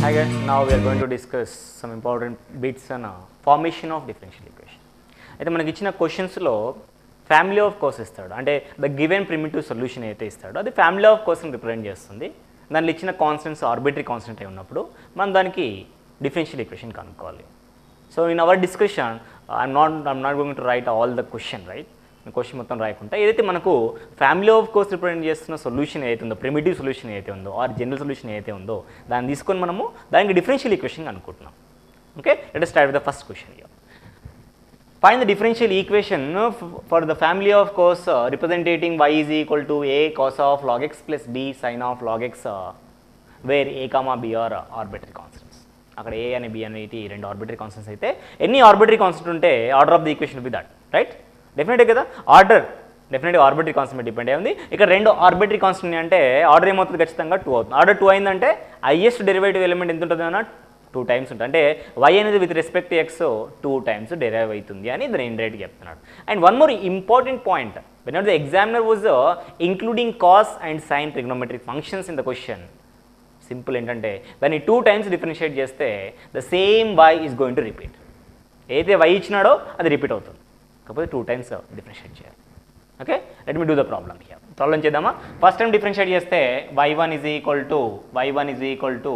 Hi guys, now we are going to discuss some important bits on formation of differential equation. అయితే మనకి ఇచ్చిన క్వశ్చన్స్లో family of course ఇస్తాడు, అంటే the given primitive solution అయితే ఇస్తాడో అది ఫ్యామిలీ ఆఫ్ కోర్స్ని రిప్రజెంట్ చేస్తుంది. దానిలో ఇచ్చిన కాన్స్టెంట్స్ ఆర్బిటరీ కాన్స్టెంట్ అయి ఉన్నప్పుడు మనం దానికి డిఫరెన్షియల్ ఈక్వేషన్ కనుక్కోవాలి. So in our discussion I'm not going to right all the question, right? Question మొత్తం రాయకుండా ఏదైతే మనకు ఫ్యామిలీ ఆఫ్ కోర్స్ రిప్రజెంట్ చేస్తున్న సొల్యూషన్ ఏదైతే ఉందో, ప్రిమిటివ్ సొల్యూషన్ ఏదైతే ఉందో ఆర్ జనరల్ సొల్యూషన్ ఏదైతే ఉందో దాన్ని తీసుకొని మనము దానికి డిఫరెన్షియల్ ఈక్వేషన్ అనుకుంటున్నాం. Okay, let us start with the first question here. Find the differential equation for the family of course representing y is equal to a cos of log x plus b sin of log x where a comma b are arbitrary constants. అక్కడ a and b అనేటి రెండు arbitrary constants అయితే ఎన్ని arbitrary constant ఉంటే order of the equation will be that, right? డెఫినెట్గా కదా, order డెఫినెట్గా arbitrary constant depend అయ్యి ఉంది. ఇక్కడ రెండు ఆర్బిటరీ కాన్స్టెంట్ అంటే ఆర్డర్ ఏమవుతుంది, ఖచ్చితంగా 2 అవుతుంది. ఆర్డర్ 2 అయిందంటే హైయెస్ట్ డెరివేటివ్ ఎలిమెంట్ ఎంత ఉంటుంది అన్న 2 టైమ్స్ ఉంటుంది. అంటే y అనేది with respect to x 2 times derive అవుతుంది అని దాని ఇండైరెక్ట్గా చెప్తున్నాడు. And one more important point, when the examiner was including cos and sine trigonometric functions in the question, simple ఏంటంటే దాన్ని 2 టైమ్స్ డిఫరెన్షియేట్ చేస్తే the same y is going to repeat. ఏదైతే y ఇచ్చినాడో అది రిపీట్ అవుతుంది, కాకపోతే 2 టైమ్స్ డిఫరెన్షియేట్ చేయాలి. Okay, let me do the problem here. Problem చేద్దామా? ఫస్ట్ టైం డిఫరెన్షియేట్ చేస్తే y1 is equal to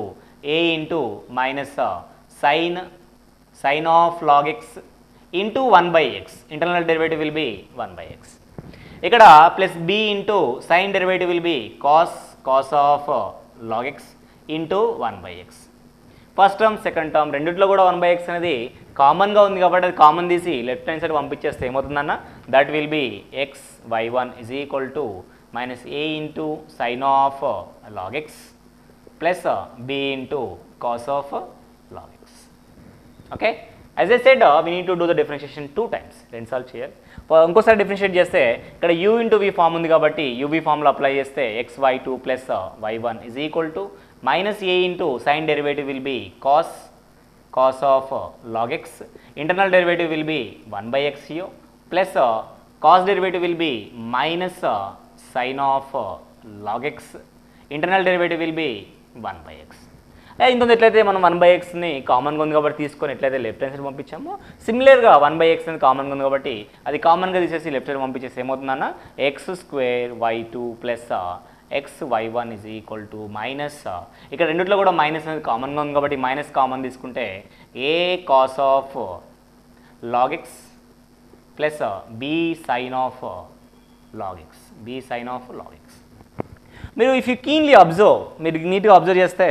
a into minus sine of log x into 1/x, internal derivative will be 1/x. ఇక్కడ plus b into sine derivative will be cos of log x into 1/x. First term second term రెండిట్లో కూడా 1/x అనేది కామన్గా ఉంది కాబట్టి అది common తీసి left hand side పంపించేస్తే ఏమవుతుందన్న, that will be x y1 is equal to minus a into sine of log x plus b into cos of log x. Okay, as I said we need to do the differentiation 2 times, రెండు సార్లు చేయాలి. ఇంకోసారి differentiate చేస్తే ఇక్కడ u into v form ఉంది కాబట్టి uv ఫామ్లో apply చేస్తే xy2 plus y1 is equal to minus a into sin derivative will be cos of log x, internal derivative will be 1/x here, plus cos derivative will be minus sin of log x, internal derivative will be 1/x. ఇంత ఎట్లయితే మనం 1/xని కామన్గా ఉంది కాబట్టి తీసుకొని ఎట్లయితే left hand side పంపించామో, సిమిలర్గా 1/x అనేది కామన్గా ఉంది కాబట్టి అది కామన్గా తీసేసి లెఫ్ట్ సైడ్ పంపించేసి ఏమవుతుందన్న x2y2 plus xy1 is equal to minus, ఇక్కడ రెండిట్లో కూడా మైనస్ అనేది కామన్గా ఉంది కాబట్టి మైనస్ కామన్ తీసుకుంటే a cos of log x plus b sine of log x, మీరు ఇఫ్ యూ కీన్లీ అబ్జర్వ్, మీరు నీట్గా అబ్జర్వ్ చేస్తే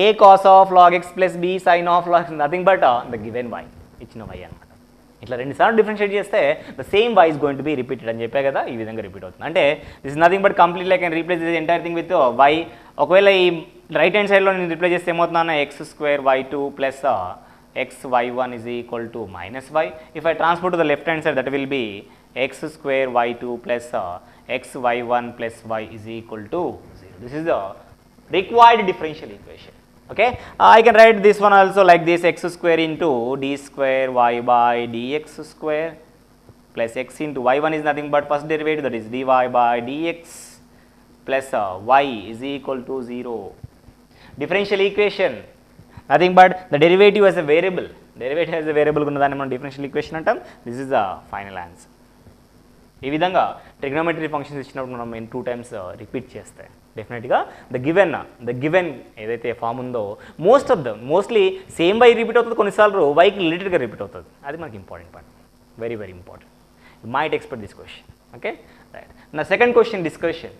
a cos of log x plus b sine of log x nothing but the given y, ఇచ్చిన y అనమాట. ఇట్లా రెండుసార్లు differentiate చేస్తే the same y is going to be repeated అని చెప్పే కదా, ఈ విధంగా రిపీట్ అవుతుంది. అంటే this is nothing but completely I can replace this entire thing with y. ఒకవేళ ఈ రైట్ హ్యాండ్ సైడ్లో నేను రిప్లేస్ చేస్తే ఏమవుతుందన్న x2y2 plus xy1 is equal to minus y. If I transport to the left hand side that will B x2y2 plus xy1 plus y is equal to 0. This is the required differential equation. Okay, I can write this one also like this, x square into d square y by dx square plus x into y1 is nothing but first derivative, that is dy by dx plus y is equal to 0. Differential equation nothing but the derivative as a variable, ఉన్నదాన్ని మనం differential equation అంటాం. This is the final answer. ఈ విధంగా trigonometry functions ఇచ్చినప్పుడు మనం 2 times repeat చేస్తే డెఫినెట్గా the given ఏదైతే ఫామ్ ఉందో మోస్ట్లీ సేమ్ వై రిపీట్ అవుతుంది, కొన్నిసార్లు వైకి రిలేటెడ్గా రిపీట్ అవుతుంది. అది మనకి important point, very very important. You might expect this question. Okay, right. నా second question discussion,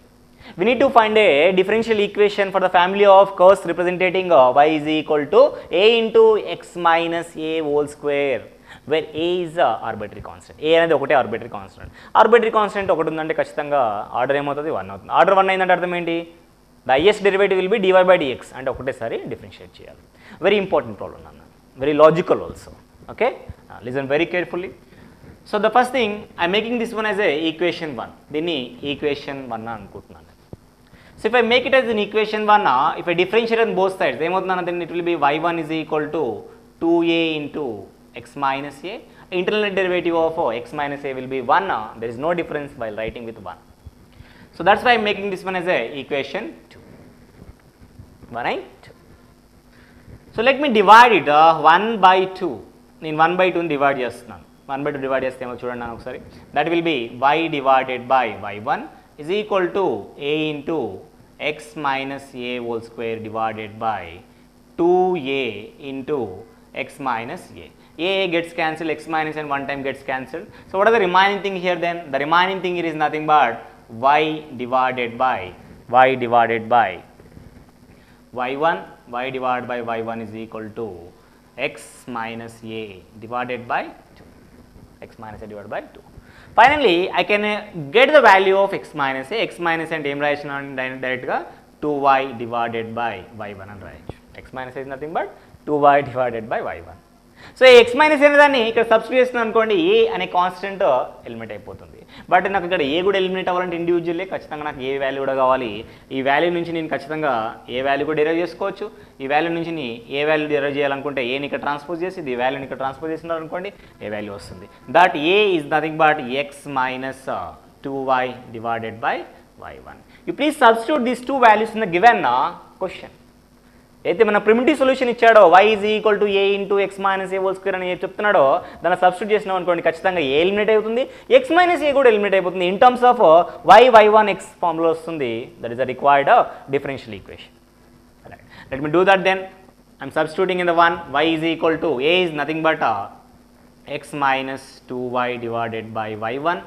we need to find a differential equation for the family of curves representing y is equal to a into x minus a whole square where a is arbitrary constant. a అనేది ఒకటే arbitrary constant ఒకటి ఉందంటే ఖచ్చితంగా order ఏమవుతుంది, 1 అవుతుంది. Order 1 అయిందంటే అర్థం ఏంటి, the highest derivative will B dy by dx, అంటే ఒకటేసారి డిఫరెన్షియేట్ చేయాలి. వెరీ ఇంపార్టెంట్ ప్రాబ్లమ్ అన్న, very logical also. Okay, listen very carefully. So the first thing I making this one as a equation 1, దీన్ని equation 1 అనుకుంటున్నాను. So if I make it as an equation 1, if I differentiate on both sides, then it will be y1 is equal to 2a into x minus a. Internal derivative of x minus a will be 1. There is no difference while writing with 1. So that's why I am making this one as a equation 2. Right? So let me divide it 1/2. నేను 1/2ని divide చేస్తున్నాను. 1/2 divide చేస్తే ఏమో చూడండి నాకు ఒకసారి. That will B y divided by y1 is equal to a into x minus a whole square divided by 2a into x minus a. A gets cancelled, x minus and one time gets cancelled. So what are the remaining thing here then? The remaining thing here is nothing but y divided by y1. Y divided by y1 is equal to x minus a divided by 2. X minus a divided by 2. Finally, I can get the value of x minus a. X minus and ఏం రాయొచ్చు డైరెక్ట్గా 2y divided by y1 అని రాయొచ్చు. X minus a is nothing but 2y divided by y1. So x minus అనే దాన్ని ఇక్కడ substitute చేస్తున్నాను అనుకోండి, ఏ అనే కాన్స్టెంట్ ఎలిమినేట్ అయిపోతుంది. బట్ నాకు ఇక్కడ ఏ కూడా ఎలిమినేట్ అవ్వాలంటే ఇండివిజువల్లీ ఖచ్చితంగా నాకు ఏ వాల్యూ కూడా కావాలి. ఈ వాల్యూ నుంచి నేను ఖచ్చితంగా ఏ వాల్యూ కూడా డెరైవ్ చేసుకోవచ్చు. ఈ వాల్యూ నుంచి ఏ వాల్యూ డెరైవ్ చేయాలనుకుంటే ఏని ఇక్కడ ట్రాన్స్పోజ్ చేసి ఈ వాల్యూని ఇక్కడ ట్రాన్స్పోజ్ చేస్తున్నారు అనుకోండి, ఏ వాల్యూ వస్తుంది. That a is nothing but x minus 2y divided by y1. You please substitute these two values in the given question. అయితే మన ప్రిమిటివ్ సొల్యూషన్ ఇచ్చాడో y is equal to a into x minus a whole square అని చెప్తున్నాడో దాన్ని substitute చేసినాం అనుకోండి, ఖచ్చితంగా a eliminate అవుతుంది, ఎక్స్ మైనస్ ఏ కూడా ఎలిమినేట్ అయిపోతుంది. In terms of y1 x formula వస్తుంది. That is the required differential equation. Let me do that then. I'm substituting in the one. y is equal to A is nothing but x minus 2y divided by y1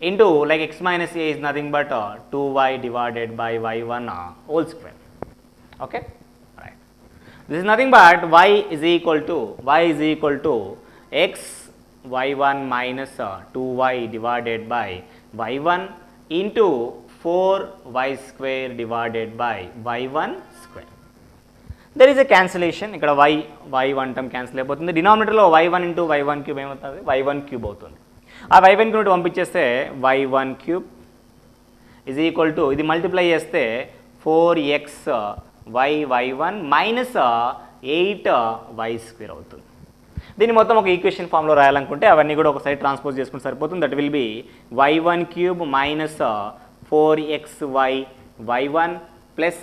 into like x minus a is nothing but 2y divided by y1 whole square. Okay, right. This is nothing but y is equal to x y1 minus 2y divided by y1 into 4y square divided by y1 square. There is a cancellation. ఇక్కడ y1 term cancel అయిపోతుంది. డినామినేటర్లో y1 into y1 cube ఏమవుతుంది, y1 cube అవుతుంది. ఆ y1 cube పంపించేస్తే y1 cube is equal to ఇది multiply చేస్తే 4x y1 minus 8y square అవుతుంది. దీన్ని మొత్తం ఒక ఈక్వేషన్ ఫామ్లో రాయాలనుకుంటే అవన్నీ కూడా ఒక సైడ్ ట్రాన్స్పోజ్ చేసుకుంటే సరిపోతుంది. That will B y1 cube minus 4xy y1 plus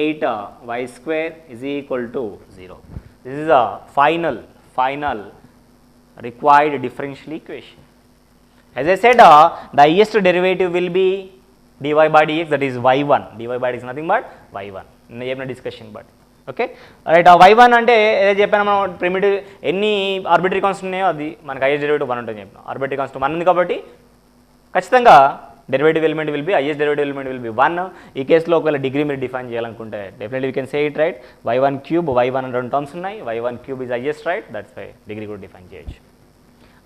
8y square is equal to 0. This is a final required differential equation. As I said, the highest derivative will be dy by dx, that is y1. dy by dx is nothing but y1. In discussion, but okay. Right, y1 అంటే ఏదో చెప్పాను మనం, primitive ఎన్ని arbitrary constant ఉన్నాయో అది మనకి highest derivative 1 ఉంటుంది చెప్పాను. ఆర్బిటరీ కాన్స్టెంట్ 1 ఉంది కాబట్టి ఖచ్చితంగా derivative element will be highest derivative element will be 1. ఈ కేసులో ఒకవేళ డిగ్రీ మీరు డిఫైన్ చేయాలనుకుంటే definitely we can say it right. y1 cube y1 అని 2 టర్మ్స్ ఉన్నాయి. y1 cube is highest right, that's why degree కూడా డిఫైన్ చేయొచ్చు.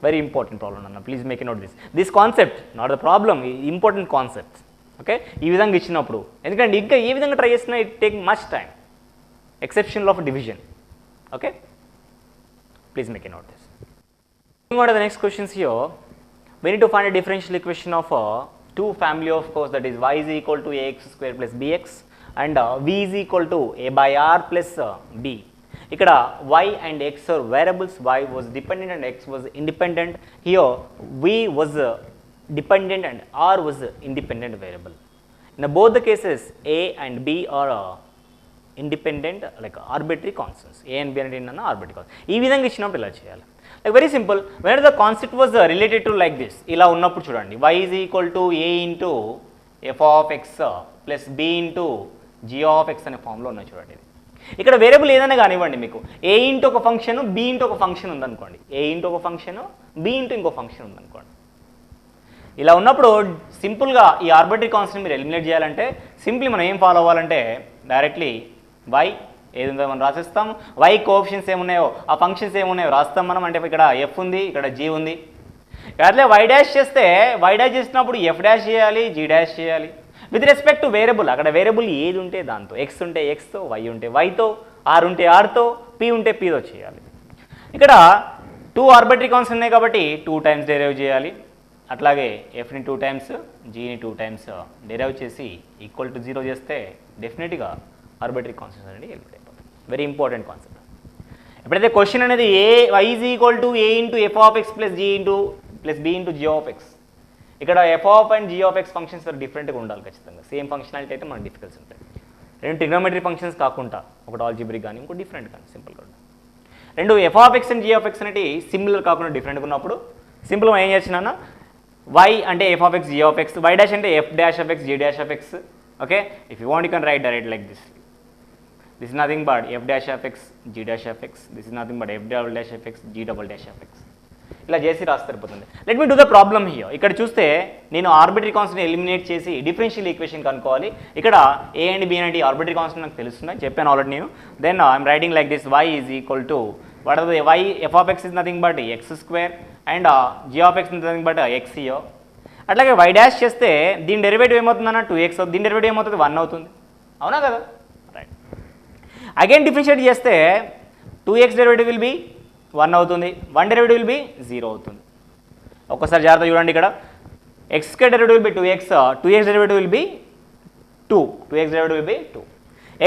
వెరీ ఇంపార్టెంట్ ప్రాబ్లం అన్న, please make a note this concept, not the problem, important concepts. Okay, ఈ విధంగా ఇచ్చినప్పుడు ఎందుకంటే ఇంకా ఏ విధంగా ట్రై చేసినా it take much time, exception of division. Okay, please make a note this. What are the next questions here? We need to find a differential equation of two family of course, that is y is equal to ax square plus bx and v is equal to a by r plus b. ఇక్కడ y and x are variables. Y was dependent and x was independent. Here v was dependent and r was independent variable. In both the cases a and b are independent, like arbitrary constants. A and b అంటే ఏంటన్నా arbitrary constants. ఈ విధంగా ఇచ్చినప్పుడు ఇలా చేయాలి. Like very simple, whenever the concept was related to like this, ఇలా ఉన్నప్పుడు చూడండి, y is equal to a into f of x plus b into g of x అనే ఫామ్లో ఉన్నాయి చూడండి. ఇక్కడ వేరియబుల్ ఏదైనా కానివ్వండి, మీకు a ఇంటూ ఒక ఫంక్షన్ b ఇంటూ ఒక ఫంక్షన్ ఉందనుకోండి, a ఇంటూ ఒక ఫంక్షన్ b ఇంటూ ఇంకో ఫంక్షన్ ఉందనుకోండి. ఇలా ఉన్నప్పుడు సింపుల్గా ఈ ఆర్బిటరీ కాన్స్టెంట్ మీరు ఎలిమినేట్ చేయాలంటే సింప్లీ మనం ఏం ఫాలో అవ్వాలంటే డైరెక్ట్లీ y ఏది ఉందో మనం రాసేస్తాం, y కోఎఫిషియన్స్ ఏమున్నాయో ఆ ఫంక్షన్స్ ఏమున్నాయో రాస్తాం మనం. అంటే ఇక్కడ f ఉంది, ఇక్కడ g ఉంది. అట్లే y డాష్ చేస్తే y డాష్ చేసినప్పుడు f డాష్ చేయాలి, g డాష్ చేయాలి విత్ రెస్పెక్ట్ టు వేరియబుల్. అక్కడ వేరియబుల్ ఏది ఉంటే దాంతో, x ఉంటే xతో, y ఉంటే yతో, r ఉంటే rతో, p ఉంటే pతో చేయాలి. ఇక్కడ 2 ఆర్బిటరీ కాన్స్టెంట్స్ ఉన్నాయి కాబట్టి 2 టైమ్స్ డెరైవ్ చేయాలి. అట్లాగే fని 2 టైమ్స్, gని 2 టైమ్స్ డెరైవ్ చేసి ఈక్వల్ టు 0 చేస్తే డెఫినెట్గా ఆర్బిటరీ కాన్స్టెంట్స్ అనేది ఎలిమినేట్ అయిపోతుంది. Very important concept. ఎప్పుడైతే క్వశ్చన్ అనేది y is equal to a into f of x plus g into plus b into g of x, ఇక్కడ f of and g of x functions డిఫరెంట్గా ఉండాలి ఖచ్చితంగా. Same functionality అయితే మనకు డిఫికల్ట్స్ ఉంటాయి. రెండు ట్రిగ్నోమెట్రీ ఫంక్షన్స్ కాకుండా ఒకటి ఆల్జిబ్రిక్ కానీ ఇంకో డిఫరెంట్ కానీ సింపుల్గా ఉంటుంది. రెండు f of x and g of x అనేవి సిమిలర్ కాకుండా డిఫరెంట్గా ఉన్నప్పుడు సింపుల్గా ఏం చేసినా వై అంటే f of x g of x, y dash అంటే f dash of x g dash of x. Okay, if you want you can write direct like this. This is nothing but f dash of x g dash of x, this is nothing but f double dash of x G double dash of x. ఇలా చేసి రాస్తే సరిపోతుంది. Let me do the problem here. ఇక్కడ చూస్తే నేను arbitrary constant eliminate చేసి differential equation కనుక్కోవాలి. ఇక్కడ ఏ అండ్ బి అనేది ఆర్బిటరీ కాన్స్టెంట్ నాకు తెలుస్తున్నాయి, చెప్పాను ఆల్రెడీ నేను. Then I'm writing like this, y is equal to what are the y f of x is nothing but x square and g of x is nothing but x here. అట్లాగే y dash చేస్తే దీని derivative ఏమవుతుందన్న 2x, దీని derivative ఏమవుతుంది 1 అవుతుంది, అవునా కదా? Right. Again differentiate చేస్తే 2x derivative will be 1 అవుతుంది, 1 డెరివేటివ్ విల్ బి 0 అవుతుంది. ఒక్కసారి జాగ్రత్త చూడండి, ఇక్కడ x square derivative will be 2x, 2x derivative will be 2, 2x derivative will be 2,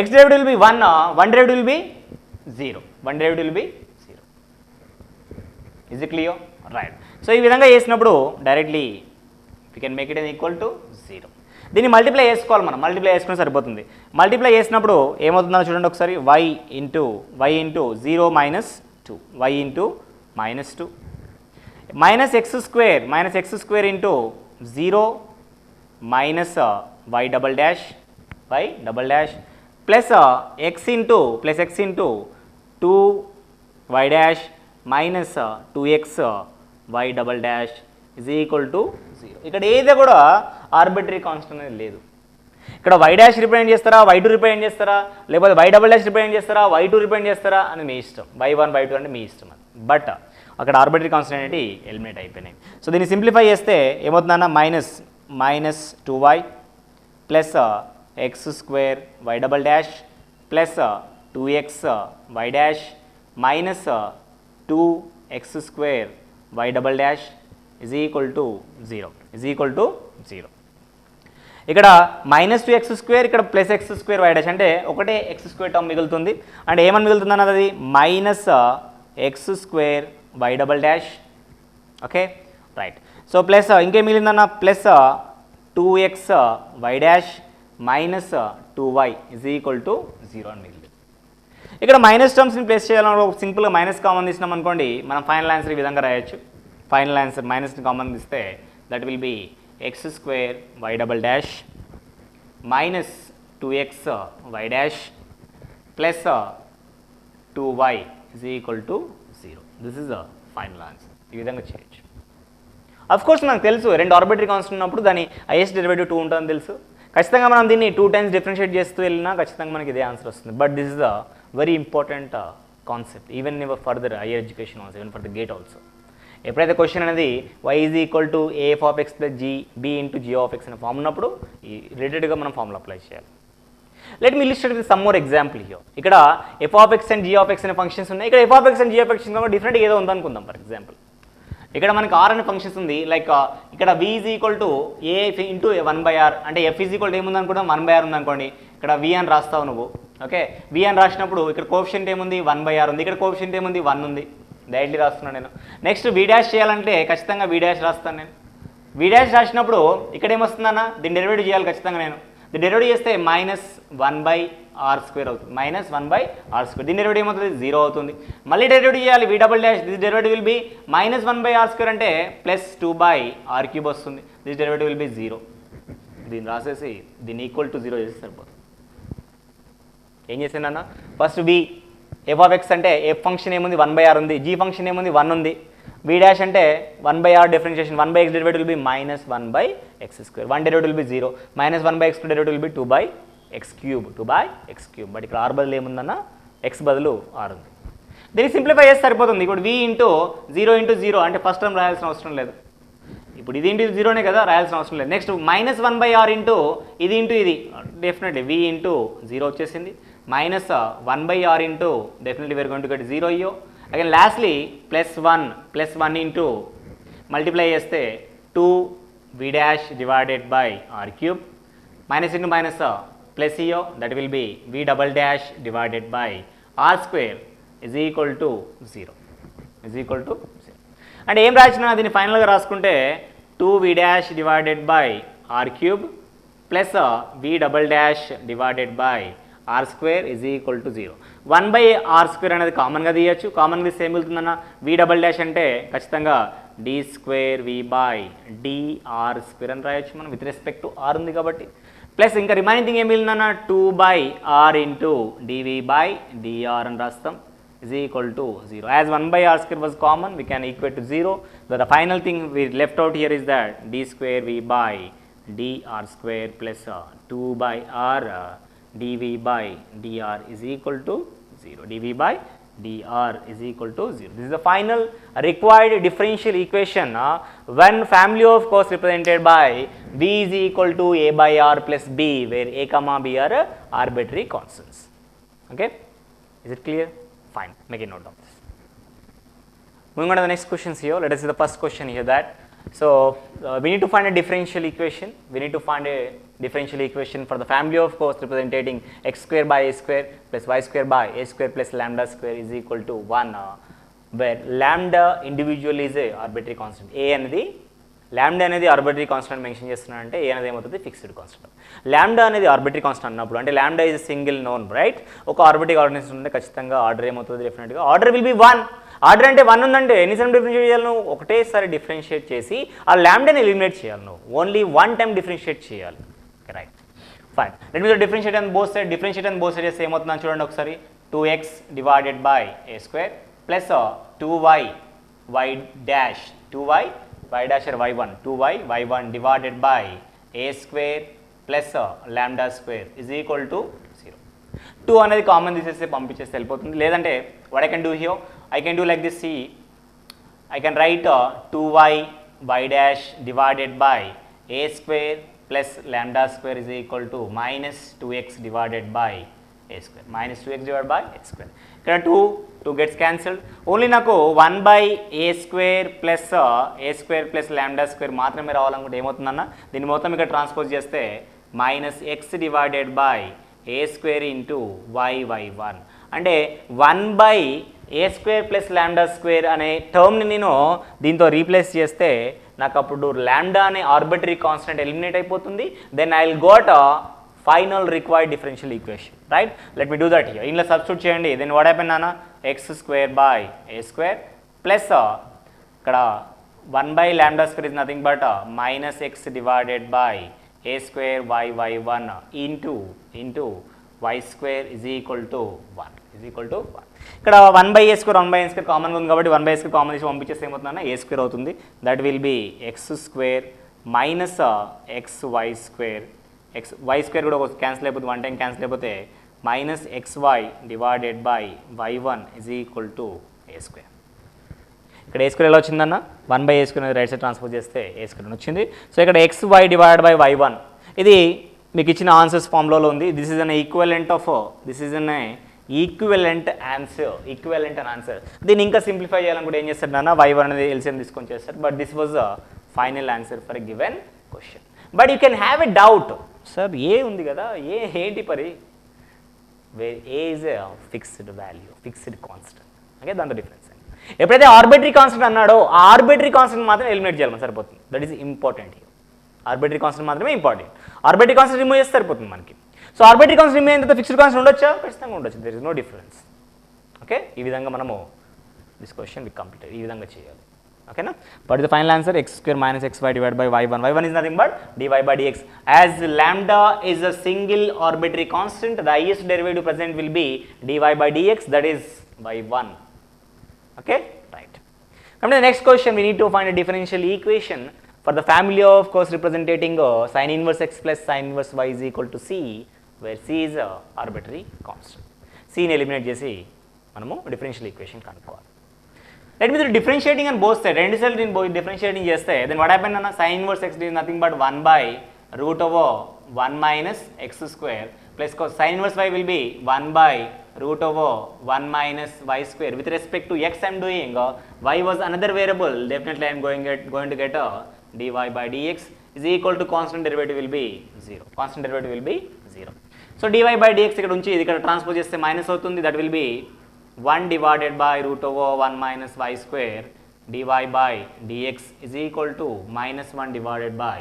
x derivative will be 1, 1 derivative will be 0, 1 derivative will be 0. Is it clear? Right. So ఈ విధంగా చేసినప్పుడు directly we can make it n equal to 0. దీన్ని multiply చేసుకోవాలి, మనం multiply చేసుకుని సరిపోతుంది. Multiply చేసినప్పుడు ఏమవుతుందో చూడండి ఒకసారి, y into 0 minus 2, y into minus 2 minus x square into 0 minus y double dash plus X into 2y dash minus 2x y double dash is equal to 0. ఇక్కడ ఏదో కూడా ఆర్బిటరీ కాన్స్టెంట్ అనేది లేదు. ఇక్కడ y డాష్ రిప్రజెంట్ చేస్తారా, y2 represent చేస్తారా, లేకపోతే y double dash represent చేస్తారా, y2 రిప్రజెంట్ చేస్తారా అని మీ ఇష్టం, y1 y2 అంటే మీ ఇష్టం అది. బట్ అక్కడ ఆర్బిటరీ కాన్స్టెంట్ అనేది ఎలిమినేట్ అయిపోయినాయి. సో దీన్ని సింప్లిఫై చేస్తే ఏమవుతుందన్న minus 2y plus x square y double dash plus 2x y dash minus 2x square y double dash is equal to 0. ఇక్కడ మైనస్ 2x స్క్వేర్, ఇక్కడ plus x square y dash అంటే ఒకటే X square term మిగులుతుంది. అంటే ఏమని మిగులుతుంది అన్నది అది minus x square y double dash. Okay, right. So plus ఇంకేం మిగిలిందన్న plus 2x y dash minus 2y is equal to 0 అని మిగిలింది. ఇక్కడ మైనస్ టర్మ్స్ని ప్లేస్ చేయాలని సింపుల్గా మైనస్ కామన్ తీసినాం అనుకోండి, మనం ఫైనల్ ఆన్సర్ ఈ విధంగా రాయొచ్చు. ఫైనల్ ఆన్సర్ మైనస్ని కామన్ తీస్తే that will be x square y double dash minus 2x y dash plus 2y is equal to 0. This is the final answer. ఈ విధంగా చేయొచ్చు. అఫ్ కోర్స్ మనకు తెలుసు రెండు ఆర్బిటరీ కాన్స్టెంట్ ఉన్నప్పుడు దాని హైయెస్ట్ డెరివేటివ్ 2 ఉంటుందని తెలుసు. ఖచ్చితంగా మనం దీన్ని 2 టైమ్స్ డిఫరెన్షియేట్ చేస్తూ వెళ్ళినా ఖచ్చితంగా మనకి ఇదే ఆన్సర్ వస్తుంది. But this is the very important concept even ever further higher education also, even for the GATE also. ఎప్పుడైతే క్వశ్చన్ అనేది y is equal to a f of x plus g b into g of x అనే form ఉన్నప్పుడు ఈ రిలేటెడ్గా మనం formula apply చేయాలి. Let me illustrate with some more example here. ఇక్కడ f of x and g of x అనే functions ఉన్నాయి. ఇక్కడ f of x and g of X different ఏదో ఉందనుకుందాం. ఫర్ ఎగ్జాంపుల్ ఇక్కడ మనకి r అనే ఫంక్షన్స్ ఉంది. లైక్ ఇక్కడ v is equal to a into 1/r అంటే f ఈజ్ ఈక్వల్ టు ఏముంది అనుకుంటాం 1/r ఉంది అనుకోండి. ఇక్కడ v అని రాస్తావు నువ్వు. ఓకే, v అని రాసినప్పుడు ఇక్కడ కోఎఫిషియంట్ ఏముంది 1/r ఉంది, ఇక్కడ కోఎఫిషియంట్ ఏముంది 1 ఉంది. డైరెక్ట్లీ రాస్తున్నాను నేను. నెక్స్ట్ v డాష్ చేయాలంటే ఖచ్చితంగా v డాష్ రాస్తాను నేను. v డాష్ రాసినప్పుడు ఇక్కడ ఏమొస్తుందన్న దీన్ని డెరివేటివ్ చేయాలి ఖచ్చితంగా నేను. దీన్ని డెరివేటివ్ చేస్తే మైనస్ 1/r² అవుతుంది, మైనస్ 1/r². దీని డెరివేటివ్ ఏమవుతుంది 0 అవుతుంది. మళ్ళీ డెరివేటివ్ చేయాలి v double dash, this derivative will B minus 1/r² అంటే ప్లస్ 2/r³ వస్తుంది. This derivative will be 0. దీన్ని రాసేసి దీన్ని ఈక్వల్ టు 0 చేసి సరిపోతుంది. ఏం చేసిందన్న first v f of x అంటే ఎఫ్ ఫంక్షన్ ఏముంది 1/r ఉంది, g ఫంక్షన్ ఏముంది 1 ఉంది. v డాష్ అంటే 1/r differentiation 1/x derivative will B minus 1/x², 1 derivative will be 0, minus 1/x² derivative will B 2/x³. But ఇక్కడ r బదులు ఏముందన్న x బదులు r ఉంది. దీన్ని సింప్లిఫై చేస్తే సరిపోతుంది. ఇప్పుడు v ఇంటూ 0 అంటే ఫస్ట్ టర్మ్ రాయాల్సిన అవసరం లేదు. ఇప్పుడు ఇది ఇంటూ 0నే కదా, రాయాల్సిన అవసరం లేదు. నెక్స్ట్ మైనస్ 1/r ఇంటూ ఇది డెఫినెట్లీ v ఇంటూ 0 వచ్చేసింది. Minus 1/r into definitely we're going to get 0 అయ్యో. Again lastly plus 1 into multiply చేస్తే 2v dash divided by r³ minus into minus plus ఇయో that will be v double dash divided by r² is equal to 0. అంటే ఏం రాసినా దీన్ని ఫైనల్గా రాసుకుంటే 2v dash divided by r³ plus v double dash divided by r square is equal to 0. 1 by r square అనేది కామన్గా తీయచ్చు. కామన్గా తీస్తే ఏం వెళ్తుందన్న వి డబల్ డాష్ అంటే ఖచ్చితంగా d square v by dr square అని రాయొచ్చు మనం విత్ రెస్పెక్ట్ టు ఆర్ ఉంది కాబట్టి. ప్లస్ ఇంకా రిమైనింగ్ థింగ్ ఏం మిగిలిందన్న 2 by r into dv by dr అని రాస్తాం is equal to 0. As 1 by r square was common, we can equate to 0. The final thing we left out here is that d square v by dr square plus 2 by r dv by dr is equal to 0. dv by dr is equal to 0. This is the final required differential equation when family of course represented by b is equal to a by r plus b, where a comma b are arbitrary constants. Okay, is it clear? Fine, make a note of this. Moving on to the next questions here, let us see the first question here that, so we need to find a differential equation. We need to find a differential equation for the family of course representing x square by a square plus y square by a square plus lambda square is equal to 1, where lambda individually is a arbitrary constant. A అనేది lambda అనేది arbitrary constant mention చేస్తున్నాను అంటే ఏ అనేది ఏమవుతుంది fixed constant. Lambda అనేది arbitrary constant అన్నప్పుడు అంటే lambda is single known right. ఒక ఆర్బిటరీ ఆర్డినేషన్ ఉంటే ఖచ్చితంగా ఆర్డర్ ఏమవుతుంది డెఫినెట్గా ఆర్డర్ విల్ బి 1. ఆర్డర్ అంటే 1 ఉందంటే ఎన్నిసార్లు డిఫరెన్షియేట్ చేయాలి నువ్వు ఒకటేసారి డిఫరెన్షియేట్ చేసి ఆ లాంబ్డాని ఎలిమినేట్ చేయాలి నువ్వు ఓన్లీ 1 టైం డిఫరెన్షియేట్ చేయాలి right. Fine let me differentiate and both side differentiate and both side చేస్తే ఏమవుతుందని చూడండి ఒకసారి 2x divided by A square plus 2y y dash 2y y dash or y1 2y y1 divided by a square plus lambda square is equal to 0. 2 అనేది common తీసేస్తే పంపించేస్తే వెళ్ళిపోతుంది. లేదంటే what I can do here, I can do like this. See, I can write 2y y dash divided by a square plus lambda square is equal to minus 2x divided by a square, minus 2x divided by a square. ఇక్కడ 2 gets cancelled. Only నాకు 1 by a square plus lambda square మాత్రమే రావాలనుకుంటే ఏమవుతుందన్న దీన్ని మొత్తం ఇక్కడ transpose చేస్తే minus X divided by A square into y1 అంటే 1 by a square plus lambda square అనే టర్మ్ని నేను దీంతో రీప్లేస్ చేస్తే నాకు అప్పుడు లాంబ్డా అనే ఆర్బిటరీ కాన్స్టెంట్ ఎలిమినేట్ అయిపోతుంది. Then I will got final required differential equation, right? Let me do that here. ఇందులో సబ్స్టిట్యూట్ చేయండి. then what happened నాన్న x square by a square plus ఇక్కడ 1 by lambda square is nothing but minus x divided by a square y1 into y square is equal to 1 ఇక్కడ 1 by a square common ఉంది కాబట్టి 1 by a square common తీసి పంపించేస్తే ఏమవుతుందన్న a square అవుతుంది. that will be x square minus xy square y square కూడా cancel అయిపోతే 1 time cancel అయిపోతే minus xy divided by y1 is equal to A square. ఇక్కడ ఏ square ఎలా వచ్చిందన్న 1 బై ఏ స్క్వేర్ అనేది right side transfer చేస్తే ఏ square వచ్చింది. So ఇక్కడ xy డివైడెడ్ బై y1 ఇది మీకు ఇచ్చిన ఆన్సర్స్ ఫార్ములాలో ఉంది. This is an equivalent answer. దీన్ని ఇంకా సింప్లిఫై చేయాలనుకుంటే ఏం చేస్తాడు నాన్న y1 అనేది ఎల్సిఎం తీసుకొని చేస్తారు. But this was final answer for a given question. But you can have a doubt, sir a ఉంది కదా ఏ ఏంటి పరి where a is a fixed value fixed constant. Okay దాంతో డిఫరెన్స్ అండి. ఎప్పుడైతే ఆర్బిటరీ కాన్స్టెంట్ అన్నాడో ఆ ఆర్బిటరీ కాన్స్టెంట్ మాత్రం ఎలిమినేట్ చేయాలి సరిపోతుంది. That is important here. Arbitrary constant మాత్రమే ఇంపార్టెంట్. ఆర్బిటరీ కాన్స్టెంట్ రిమూవ్ చేస్తే సరిపోతుంది మనకి. సో ఆర్బిటరీ కాన్స్టెంట్ రిమూవ్ అయిన తర్వాత ఫిక్స్డ్ కాన్స్టెంట్ ఉండొచ్చా ఖచ్చితంగా ఉండొచ్చు. There is no difference. Okay ఈ విధంగా మనము దిస్ క్వశ్చన్ వి కంప్లీటెడ్ ఈ విధంగా చేయాలి. Okay na? But the final answer x square minus xy divided by y1. y1 is nothing but dy by dx. As lambda is a single arbitrary constant, the highest derivative present will be dy by dx, that is y1. Okay, right. Come to the next question. We need to find a differential equation for the family of course representing sin inverse x plus sin inverse y is equal to c, where c is a arbitrary constant. c ని eliminate చేసి మనము differential equation కనుక్కోవాలి. Let me do differentiating on both sides. రెండు side నేను differentiating చేస్తే then what happened అన్న sin inverse x is nothing but 1 by root over 1 minus x square plus sin inverse y will be 1 by root over 1 minus y square. With respect to x I am doing y was another variable. Definitely I am going to get dy by dx is equal to constant derivative will be 0. Constant derivative will be 0. So dy by dx ఇక్కడ ఉంచి ఇది ఇక్కడ transpose చేస్తే minus అవుతుంది. That will be 1 divided by root over 1 minus y square dy by dx is equal to minus 1 divided by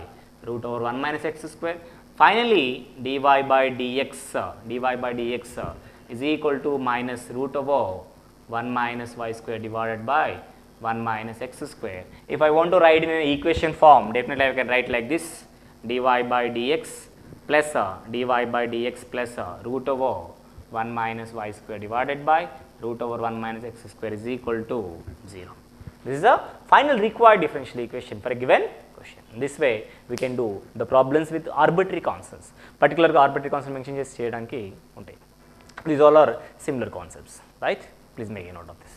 root over 1 minus x square. Finally, dy by dx is equal to minus root over 1 minus y square divided by 1 minus x square. If I want to write in an equation form, definitely I can write like this: dy by dx plus root over 1 minus y square divided by root over 1 minus x square is equal to 0. This is the final required differential equation for a given question. This way we can do the problems with arbitrary constants. Particularly arbitrary constant mention cheyadiki untayi. These all are similar concepts, right? Please make a note of this.